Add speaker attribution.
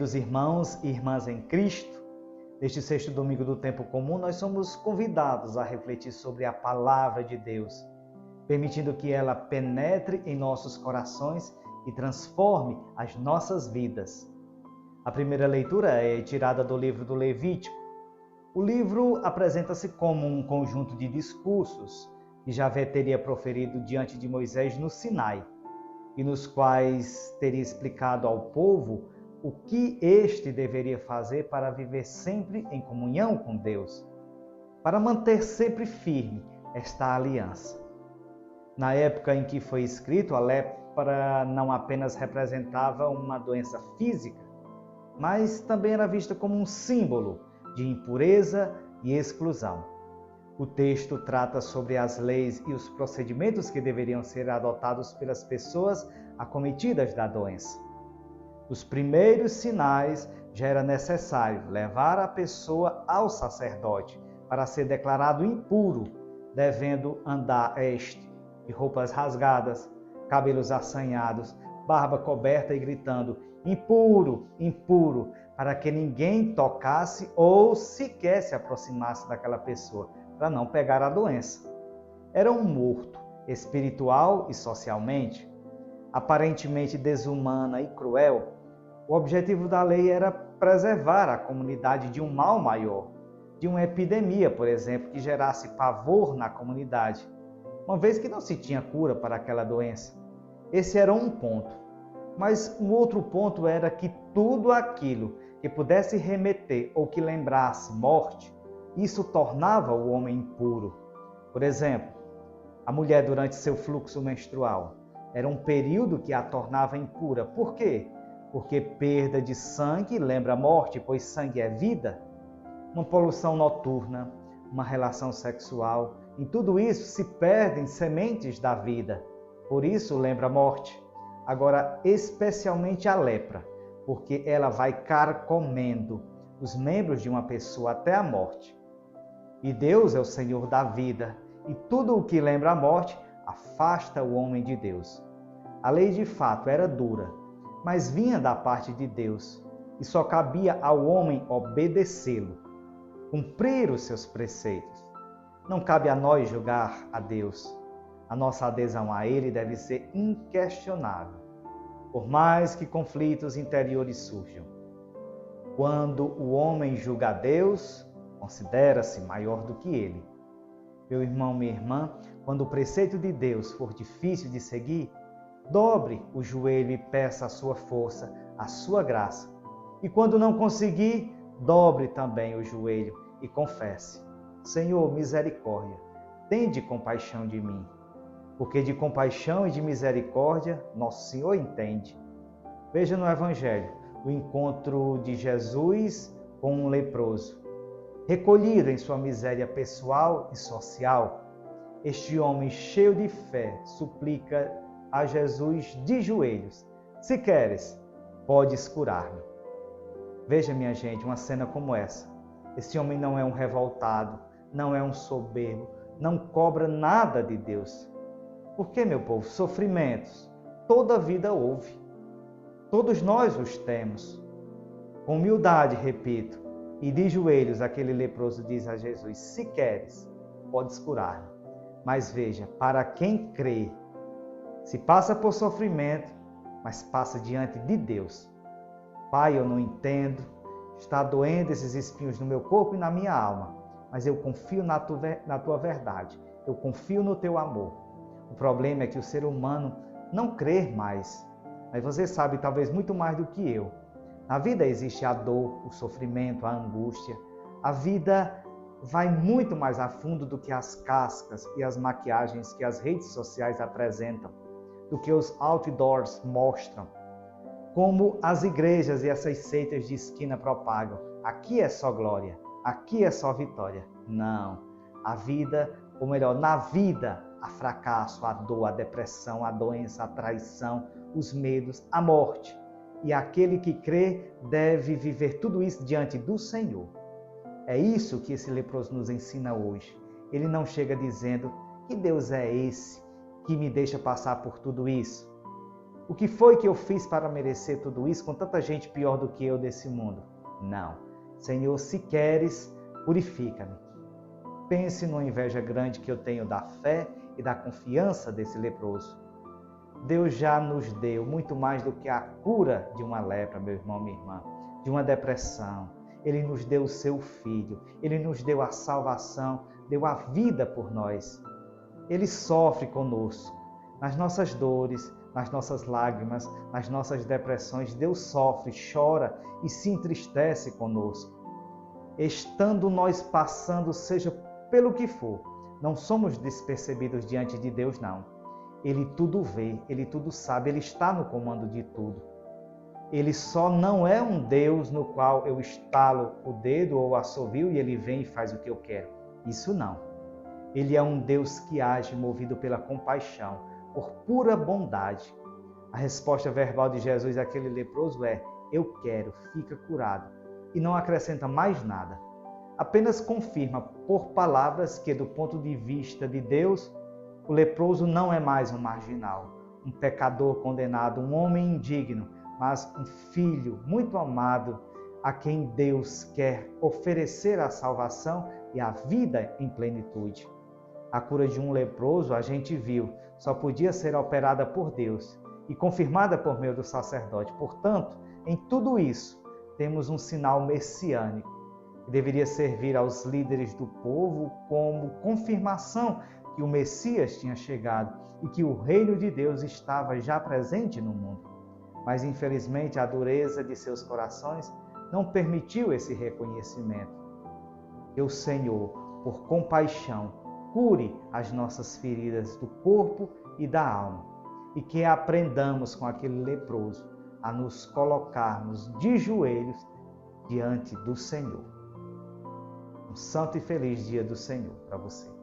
Speaker 1: Queridos irmãos e irmãs em Cristo, neste sexto domingo do tempo comum, nós somos convidados a refletir sobre a palavra de Deus, permitindo que ela penetre em nossos corações e transforme as nossas vidas. A primeira leitura é tirada do livro do Levítico. O livro apresenta-se como um conjunto de discursos que Javé teria proferido diante de Moisés no Sinai, e nos quais teria explicado ao povo o que este deveria fazer para viver sempre em comunhão com Deus, para manter sempre firme esta aliança. Na época em que foi escrito, a lepra não apenas representava uma doença física, mas também era vista como um símbolo de impureza e exclusão. O texto trata sobre as leis e os procedimentos que deveriam ser adotados pelas pessoas acometidas da doença. Os primeiros sinais já era necessário levar a pessoa ao sacerdote para ser declarado impuro, devendo andar de roupas rasgadas, cabelos assanhados, barba coberta e gritando: impuro, impuro, para que ninguém tocasse ou sequer se aproximasse daquela pessoa, para não pegar a doença. Era um morto, espiritual e socialmente. Aparentemente desumana e cruel, o objetivo da lei era preservar a comunidade de um mal maior, de uma epidemia, por exemplo, que gerasse pavor na comunidade, uma vez que não se tinha cura para aquela doença. Esse era um ponto. Mas um outro ponto era que tudo aquilo que pudesse remeter ou que lembrasse morte, isso tornava o homem impuro. Por exemplo, a mulher durante seu fluxo menstrual era um período que a tornava impura. Por quê? Porque perda de sangue lembra morte, pois sangue é vida. Uma poluição noturna, uma relação sexual, em tudo isso se perdem sementes da vida. Por isso lembra morte. Agora, especialmente a lepra, porque ela vai carcomendo os membros de uma pessoa até a morte. E Deus é o Senhor da vida, e tudo o que lembra a morte afasta o homem de Deus. A lei de fato era dura, mas vinha da parte de Deus, e só cabia ao homem obedecê-lo, cumprir os seus preceitos. Não cabe a nós julgar a Deus. A nossa adesão a Ele deve ser inquestionável, por mais que conflitos interiores surjam. Quando o homem julga a Deus, considera-se maior do que Ele. Meu irmão, minha irmã, quando o preceito de Deus for difícil de seguir, dobre o joelho e peça a sua força, a sua graça. E quando não conseguir, dobre também o joelho e confesse: Senhor, misericórdia, tende compaixão de mim. Porque de compaixão e de misericórdia, nosso Senhor entende. Veja no Evangelho o encontro de Jesus com um leproso. Recolhido em sua miséria pessoal e social, este homem cheio de fé suplica a Jesus de joelhos: se queres, podes curar-me. Veja, minha gente, uma cena como essa. Esse homem não é um revoltado, não é um soberbo, não cobra nada de Deus. Porque, meu povo, sofrimentos, toda a vida houve. Todos nós os temos. Com humildade, repito, e de joelhos, aquele leproso diz a Jesus: se queres, podes curar-me. Mas veja, para quem crê, se passa por sofrimento, mas passa diante de Deus. Pai, eu não entendo, está doendo esses espinhos no meu corpo e na minha alma, mas eu confio na tua verdade, eu confio no teu amor. O problema é que o ser humano não crê mais, mas você sabe talvez muito mais do que eu. Na vida existe a dor, o sofrimento, a angústia. A vida vai muito mais a fundo do que as cascas e as maquiagens que as redes sociais apresentam, do que os outdoors mostram, como as igrejas e essas seitas de esquina propagam. Aqui é só glória, aqui é só vitória. Não, a vida, ou melhor, na vida, há fracasso, a dor, a depressão, a doença, a traição, os medos, a morte. E aquele que crê deve viver tudo isso diante do Senhor. É isso que esse leproso nos ensina hoje. Ele não chega dizendo: que Deus é esse que me deixa passar por tudo isso? O que foi que eu fiz para merecer tudo isso com tanta gente pior do que eu desse mundo? Não. Senhor, se queres, purifica-me. Pense numa inveja grande que eu tenho da fé e da confiança desse leproso. Deus já nos deu muito mais do que a cura de uma lepra, meu irmão, minha irmã, de uma depressão. Ele nos deu o seu Filho, Ele nos deu a salvação, deu a vida por nós. Ele sofre conosco, nas nossas dores, nas nossas lágrimas, nas nossas depressões. Deus sofre, chora e se entristece conosco. Estando nós passando, seja pelo que for, não somos despercebidos diante de Deus, não. Ele tudo vê, Ele tudo sabe, Ele está no comando de tudo. Ele só não é um Deus no qual eu estalo o dedo ou o assovio e Ele vem e faz o que eu quero. Isso não. Ele é um Deus que age movido pela compaixão, por pura bondade. A resposta verbal de Jesus àquele leproso é: eu quero, fica curado. E não acrescenta mais nada. Apenas confirma por palavras que, do ponto de vista de Deus, o leproso não é mais um marginal, um pecador condenado, um homem indigno, mas um filho muito amado a quem Deus quer oferecer a salvação e a vida em plenitude. A cura de um leproso, a gente viu, só podia ser operada por Deus e confirmada por meio do sacerdote. Portanto, em tudo isso, temos um sinal messiânico que deveria servir aos líderes do povo como confirmação que o Messias tinha chegado e que o reino de Deus estava já presente no mundo. Mas, infelizmente, a dureza de seus corações não permitiu esse reconhecimento. Que o Senhor, por compaixão, cure as nossas feridas do corpo e da alma e que aprendamos com aquele leproso a nos colocarmos de joelhos diante do Senhor. Um santo e feliz dia do Senhor para você.